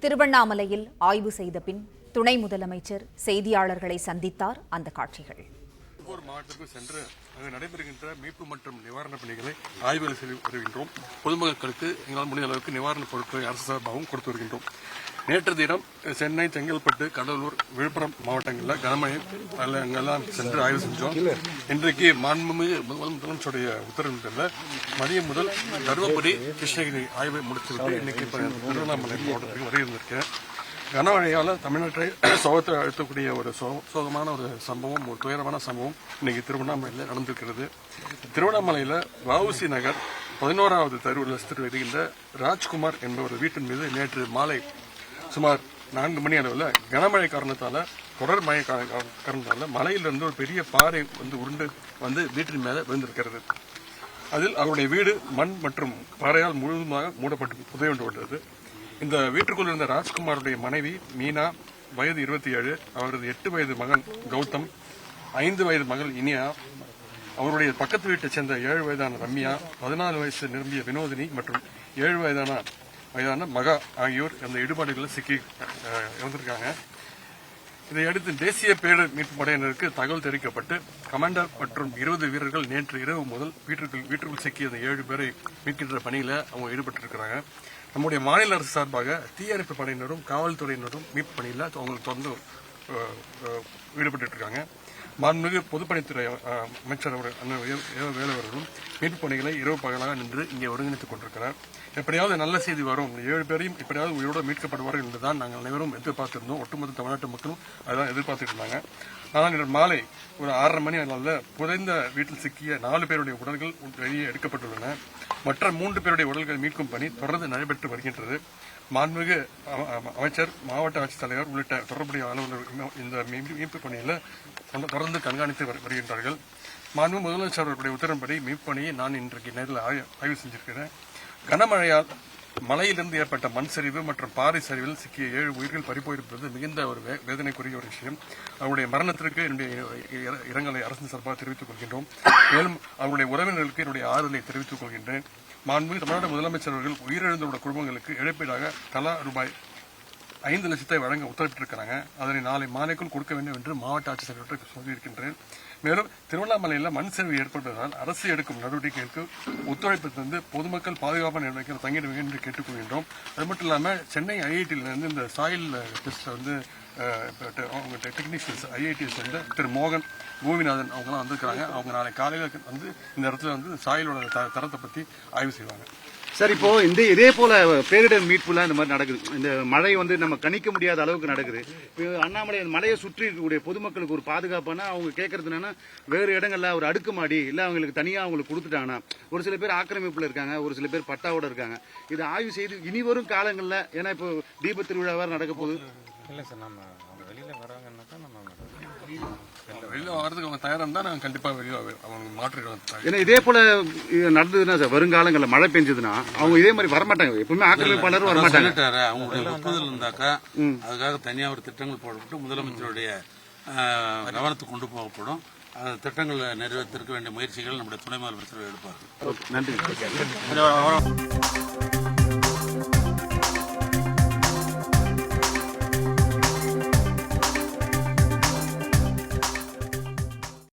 திருவண்ணாமலையில் ஆய்வு செய்த பின் துணை முதலமைச்சர் செய்தியாளர்களை சந்தித்தார். அந்த காட்சிகள். ஒவ்வொரு மாவட்டத்திற்கும் சென்று அங்கு நடைபெறுகின்ற மீட்பு மற்றும் நிவாரணப் பணிகளை ஆய்வு செய்து வருகின்றோம். பொதுமக்களுக்கு எங்களால் முடிந்த அளவுக்கு நிவாரணப் பொருட்களை அரசு சார்பாகவும் கொடுத்து வருகின்றோம். நேற்று தினம் சென்னை, செங்கல்பட்டு, கடலூர், விழுப்புரம் மாவட்டங்களில் கனமழை அங்கெல்லாம் சென்று ஆய்வு செஞ்சோம். இன்றைக்கு மாண்புமிகு முதலமைச்சருடைய உத்தரவின் மதியம் முதல் தருமபுரி, கிருஷ்ணகிரி ஆய்வை முடித்துவிட்டு இன்னைக்கு திருவண்ணாமலை மாவட்டத்துக்கு வருகின்றிருக்கிறேன். கனமழையால் தமிழ்நாட்டை சோகத்தை அழுத்தக்கூடிய ஒரு சோகமான ஒரு சம்பவம், ஒரு துயரமான சம்பவம் இன்னைக்கு திருவண்ணாமலையில் நடந்திருக்கிறது. திருவண்ணாமலையில் வஉசி நகர் 11வது தெருவில் வசித்து வருகின்ற ராஜ்குமார் என்பவர் வீட்டின் மீது நேற்று மாலை சுமார் 4 மணி அளவில் கனமழை காரணத்தால, தொடர் மழை காரணத்தால மலையிலிருந்து ஒரு பெரிய பாறை உருண்டு வந்து வீட்டின் மேலே விழுந்திருக்கிறது. அதில் அவருடைய வீடு மண் மற்றும் பாறையால் முழுவதுமாக மூடப்பட்டு புதையுண்டுள்ளது. இந்த வீட்டுக்குள் இருந்த ராஜ்குமாருடைய மனைவி மீனா, வயது 27, அவரது 8 வயது மகன் கௌதம், 5 வயது மகள் இனியா, அவருடைய பக்கத்து வீட்டை சேர்ந்த 7 வயதான ரம்யா, 14 வயசு நிரம்பிய வினோதினி மற்றும் 7 வயதான மகா ஆகியோர் அந்த இடுபாடுகளில் சிக்கி இறந்திருக்காங்க. இதையடுத்து தேசிய பேரிடர் மீட்பு படையினருக்கு தகவல் தெரிவிக்கப்பட்டு கமாண்டர் மற்றும் 20 வீரர்கள் நேற்று இரவு முதல் வீட்டுக்குள் சிக்கிய அந்த 7 பேரை மீட்கின்ற பணியில அவங்க ஈடுபட்டிருக்கிறாங்க. நம்முடைய மாநில அரசு சார்பாக தீயணைப்பு படையினரும் காவல்துறையினரும் மீட்பு பணியில் அவங்களுக்கு தொடர்ந்து ஈடுபட்டு இருக்காங்க. மாண்புமிகு பொதுப்பணித்துறை அமைச்சர் வேலவர்களும் மீட்பு பணிகளை இரவு பகலாக நின்று இங்கே ஒருங்கிணைத்துக் கொண்டிருக்கிறார். எப்படியாவது நல்ல செய்தி வரும், 7 பேரையும் எப்படியாவது உயிரோடு மீட்கப்படுவார்கள் என்றுதான் நாங்கள் அனைவரும் எதிர்பார்த்திருந்தோம். ஒட்டுமொத்த தமிழ்நாட்டு மக்களும் அதான் எதிர்பார்த்துட்டு இருந்தாங்க. ஆனால் இன்று மாலை ஒரு 6:30 மணி அளவில் புதைந்த வீட்டில் சிக்கிய 4 பேருடைய உடல்கள் வெளியே எடுக்கப்பட்டுள்ளன. மற்ற 3 பேருடைய உடல்கள் மீட்கும் பணி தொடர்ந்து நடைபெற்று வருகின்றது. மாண்புமிகு அமைச்சர், மாவட்ட ஆட்சித்தலைவர் உள்ளிட்ட தொடர்புடைய அலுவலர்கள் இந்த மீட்பு பணியில் தொடர்ந்து கண்காணித்து வருகின்றார்கள். மாண்புமிகு முதலமைச்சர் அவர்களுடைய உத்தரவுப்படி மீட்பு பணியை நான் இன்றைக்கு நேரில் ஆய்வு செஞ்சிருக்கிறேன். கனமழையால் மலையிலிருந்து ஏற்பட்ட மண் சரிவு மற்றும் பாறை சரிவில் சிக்கிய 7 உயிர்கள் பறிபோயிருப்பது மிகுந்த ஒரு வேதனைக்குரிய ஒரு விஷயம். அவருடைய மரணத்திற்கு என்னுடைய இரங்கலை அரசு சார்பாக தெரிவித்துக் கொள்கின்றோம். மேலும் அவருடைய உறவினர்களுக்கு என்னுடைய ஆறுதலை தெரிவித்துக் கொள்கின்றேன். மாண்புமிகு தமிழ்நாடு முதலமைச்சர் அவர்கள் உயிரிழந்தவருடைய குடும்பங்களுக்கு இழப்பீடாக தலா ரூபாய் 5 லட்சத்தை வழங்க உத்தரவிட்டிருக்கிறாங்க. அதனை நாளை மாலைக்குள் கொடுக்க வேண்டும் என்று மாவட்ட ஆட்சித்தலைவருக்கு சொல்லியிருக்கின்றேன். மேலும் திருவண்ணாமலையில் மண் சரிவு ஏற்பட்டதால் அரசு எடுக்கும் நடவடிக்கைகளுக்கு ஒத்துழைப்பு தந்து பொதுமக்கள் பாதுகாப்பான நடவடிக்கைகள் தங்கிட வேண்டும் என்று கேட்டுக்கொள்கின்றோம். அது மட்டும் இல்லாமல் சென்னை ஐஐடியிலிருந்து இந்த சாயில் டெஸ்ட் அவங்க டெக்னீஷியன்ஸ் ஐஐடிஎஸ் திரு மோகன், பூமிநாதன் அவங்கலாம் வந்திருக்கிறாங்க. அவங்க நாளை காலையில் இந்த இடத்துல சாயிலோட தரத்தை பற்றி ஆய்வு செய்வாங்க. சார், இப்போ இதே போல பேரிடர் மீட்புலாம் இந்த மாதிரி நடக்குது. இந்த மழை நம்ம கணிக்க முடியாத அளவுக்கு நடக்குது. அண்ணாமலை மலையை சுற்றி இருக்கக்கூடிய பொதுமக்களுக்கு ஒரு பாதுகாப்பானா அவங்க கேட்கறது என்னன்னா, வேறு இடங்கள்ல ஒரு அடுக்குமாடி இல்ல அவங்களுக்கு தனியா அவங்களுக்கு கொடுத்துட்டாங்கன்னா, ஒரு சில பேர் ஆக்கிரமிப்புல இருக்காங்க, ஒரு சில பேர் பட்டாவோட இருக்காங்க. இதை ஆய்வு செய்து இனி வரும் காலங்கள்ல, ஏன்னா இப்போ தீப திருவிழா வேற நடக்க போகுது. இல்ல சார், நம்ம அவங்க வெளியில வராங்கன்னாக்கா நம்ம வெளியில வர்றதுக்கு அவங்க தயாரா இருந்தா நாங்க கண்டிப்பா வெளியில அவங்க மாற்றிடுவோம். ஏன்னா இதே போல நடந்ததுன்னா சார், வருங்காலங்களில் மழை பெஞ்சதுன்னா அவங்க இதே மாதிரி வரமாட்டாங்க. எப்பவுமே ஆக்கிரமிப்பாளரும் வரமாட்டாங்க. அவங்களுடைய ஒப்புதல் இருந்தாக்கா அதுக்காக தனியாக ஒரு திட்டங்கள் போடப்பட்டு முதலமைச்சருடைய கவனத்துக்கு கொண்டு போகப்படும். அந்த திட்டங்களை நிறைவேற்றிருக்க வேண்டிய முயற்சிகள் நம்முடைய துணை முதலமைச்சர் எடுப்பார்கள். நன்றி.